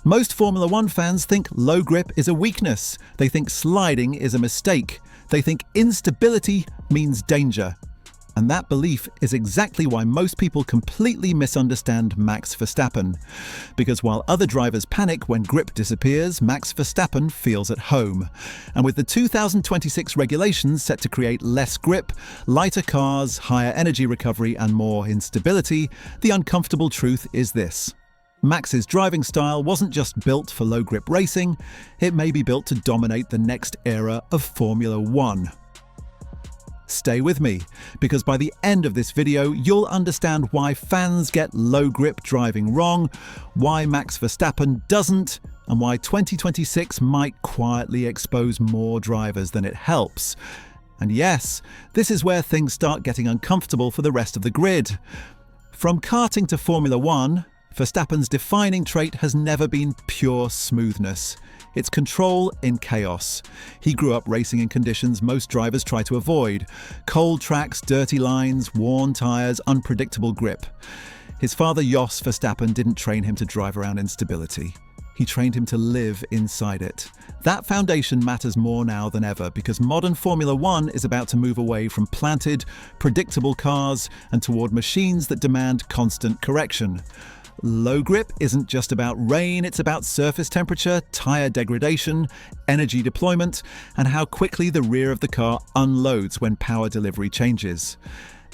Most Formula One fans think low grip is a weakness. They think sliding is a mistake. They think instability means danger. And that belief is exactly why most people completely misunderstand Max Verstappen. Because while other drivers panic when grip disappears, Max Verstappen feels at home. And with the 2026 regulations set to create less grip, lighter cars, higher energy recovery, and more instability, the uncomfortable truth is this: Max's driving style wasn't just built for low-grip racing, it may be built to dominate the next era of Formula One. Stay with me, because by the end of this video, you'll understand why fans get low-grip driving wrong, why Max Verstappen doesn't, and why 2026 might quietly expose more drivers than it helps. And yes, this is where things start getting uncomfortable for the rest of the grid. From karting to Formula One, Verstappen's defining trait has never been pure smoothness. It's control in chaos. He grew up racing in conditions most drivers try to avoid: cold tracks, dirty lines, worn tyres, unpredictable grip. His father Jos Verstappen didn't train him to drive around instability. He trained him to live inside it. That foundation matters more now than ever, because modern Formula One is about to move away from planted, predictable cars and toward machines that demand constant correction. Low grip isn't just about rain, it's about surface temperature, tyre degradation, energy deployment, and how quickly the rear of the car unloads when power delivery changes.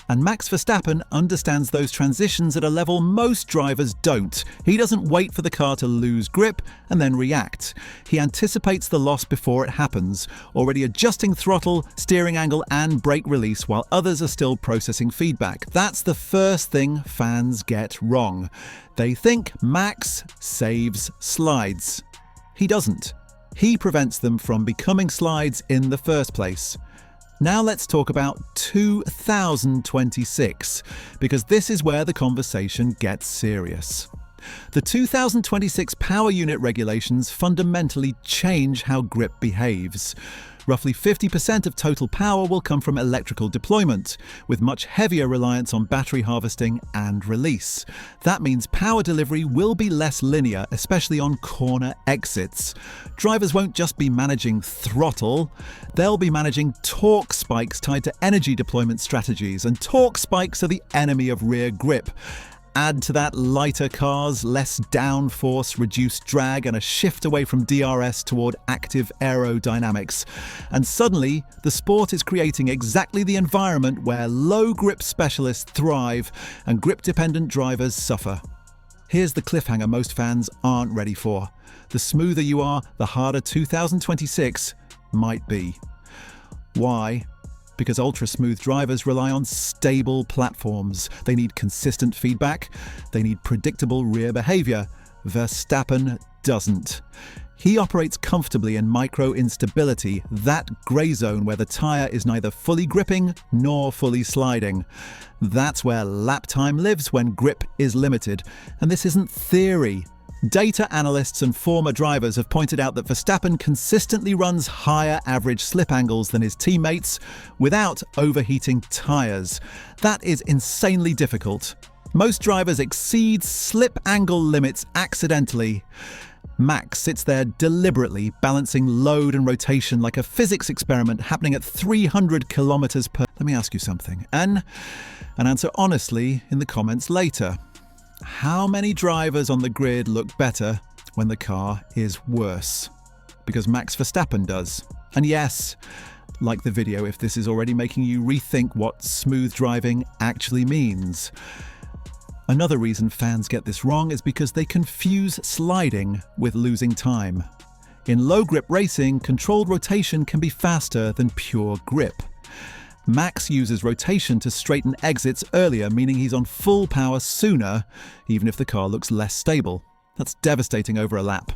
And Max Verstappen understands those transitions at a level most drivers don't. He doesn't wait for the car to lose grip and then react. He anticipates the loss before it happens, already adjusting throttle, steering angle, and brake release while others are still processing feedback. That's the first thing fans get wrong. They think Max saves slides. He doesn't. He prevents them from becoming slides in the first place. Now let's talk about 2026, because this is where the conversation gets serious. The 2026 power unit regulations fundamentally change how grip behaves. Roughly 50% of total power will come from electrical deployment, with much heavier reliance on battery harvesting and release. That means power delivery will be less linear, especially on corner exits. Drivers won't just be managing throttle, they'll be managing torque spikes tied to energy deployment strategies, and torque spikes are the enemy of rear grip. Add to that lighter cars, less downforce, reduced drag, and a shift away from DRS toward active aerodynamics. And suddenly, the sport is creating exactly the environment where low-grip specialists thrive and grip-dependent drivers suffer. Here's the cliffhanger most fans aren't ready for. The smoother you are, the harder 2026 might be. Why? Because ultra-smooth drivers rely on stable platforms. They need consistent feedback. They need predictable rear behavior. Verstappen doesn't. He operates comfortably in micro-instability, that grey zone where the tyre is neither fully gripping nor fully sliding. That's where lap time lives when grip is limited. And this isn't theory. Data analysts and former drivers have pointed out that Verstappen consistently runs higher average slip angles than his teammates without overheating tyres. That is insanely difficult. Most drivers exceed slip angle limits accidentally. Max sits there deliberately balancing load and rotation like a physics experiment happening at 300 kilometers per... Let me ask you something, and answer honestly in the comments later. How many drivers on the grid look better when the car is worse? Because Max Verstappen does. And yes, like the video if this is already making you rethink what smooth driving actually means. Another reason fans get this wrong is because they confuse sliding with losing time. In low-grip racing, controlled rotation can be faster than pure grip. Max uses rotation to straighten exits earlier, meaning he's on full power sooner, even if the car looks less stable. That's devastating over a lap.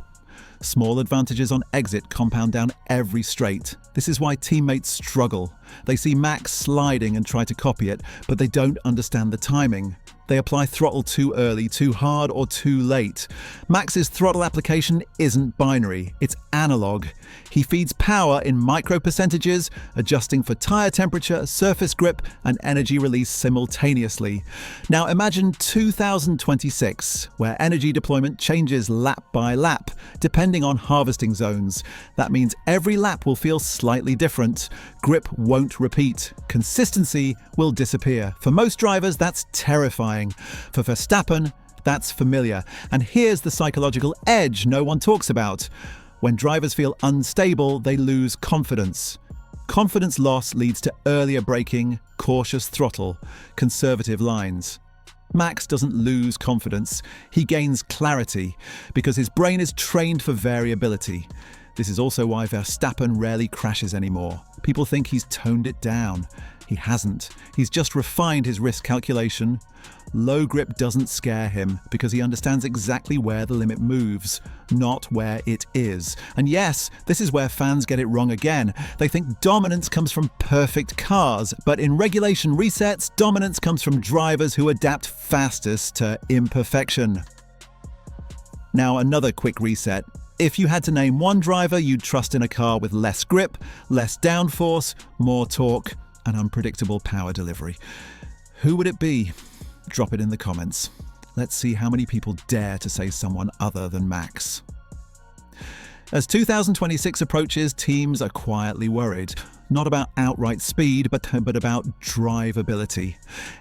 Small advantages on exit compound down every straight. This is why teammates struggle. They see Max sliding and try to copy it, but they don't understand the timing. They apply throttle too early, too hard, or too late. Max's throttle application isn't binary, it's analog. He feeds power in micro percentages, adjusting for tyre temperature, surface grip, and energy release simultaneously. Now imagine 2026, where energy deployment changes lap by lap, depending on harvesting zones. That means every lap will feel slightly different. Grip won't repeat. Consistency will disappear. For most drivers, that's terrifying. For Verstappen, that's familiar. And here's the psychological edge no one talks about. When drivers feel unstable, they lose confidence. Confidence loss leads to earlier braking, cautious throttle, conservative lines. Max doesn't lose confidence, he gains clarity, because his brain is trained for variability. This is also why Verstappen rarely crashes anymore. People think he's toned it down. He hasn't. He's just refined his risk calculation. Low grip doesn't scare him because he understands exactly where the limit moves, not where it is. And yes, this is where fans get it wrong again. They think dominance comes from perfect cars, but in regulation resets, dominance comes from drivers who adapt fastest to imperfection. Now, another quick reset. If you had to name one driver you'd trust in a car with less grip, less downforce, more torque, and unpredictable power delivery, who would it be? Drop it in the comments. Let's see how many people dare to say someone other than Max. As 2026 approaches, teams are quietly worried. Not about outright speed, but about drivability.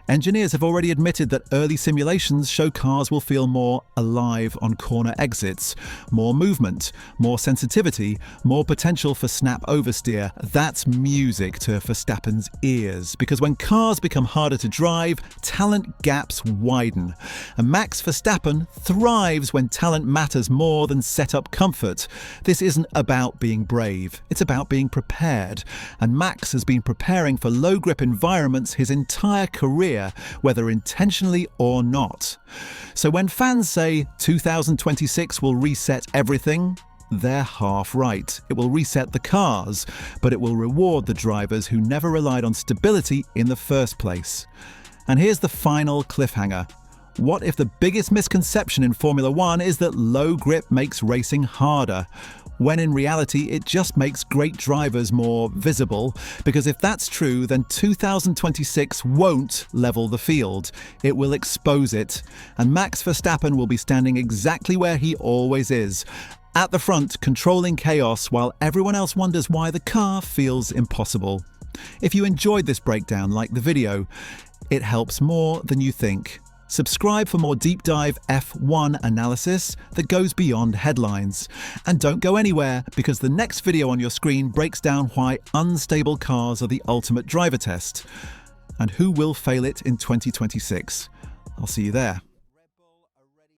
Engineers have already admitted that early simulations show cars will feel more alive on corner exits. More movement, more sensitivity, more potential for snap oversteer. That's music to Verstappen's ears. Because when cars become harder to drive, talent gaps widen. And Max Verstappen thrives when talent matters more than setup comfort. This isn't about being brave, it's about being prepared. And Max has been preparing for low-grip environments his entire career, whether intentionally or not. So when fans say 2026 will reset everything, they're half right. It will reset the cars, but it will reward the drivers who never relied on stability in the first place. And here's the final cliffhanger. What if the biggest misconception in Formula One is that low grip makes racing harder? When in reality, it just makes great drivers more visible, because if that's true, then 2026 won't level the field. It will expose it, and Max Verstappen will be standing exactly where he always is, at the front, controlling chaos while everyone else wonders why the car feels impossible. If you enjoyed this breakdown, like the video. It helps more than you think. Subscribe for more deep dive F1 analysis that goes beyond headlines. And don't go anywhere, because the next video on your screen breaks down why unstable cars are the ultimate driver test and who will fail it in 2026. I'll see you there.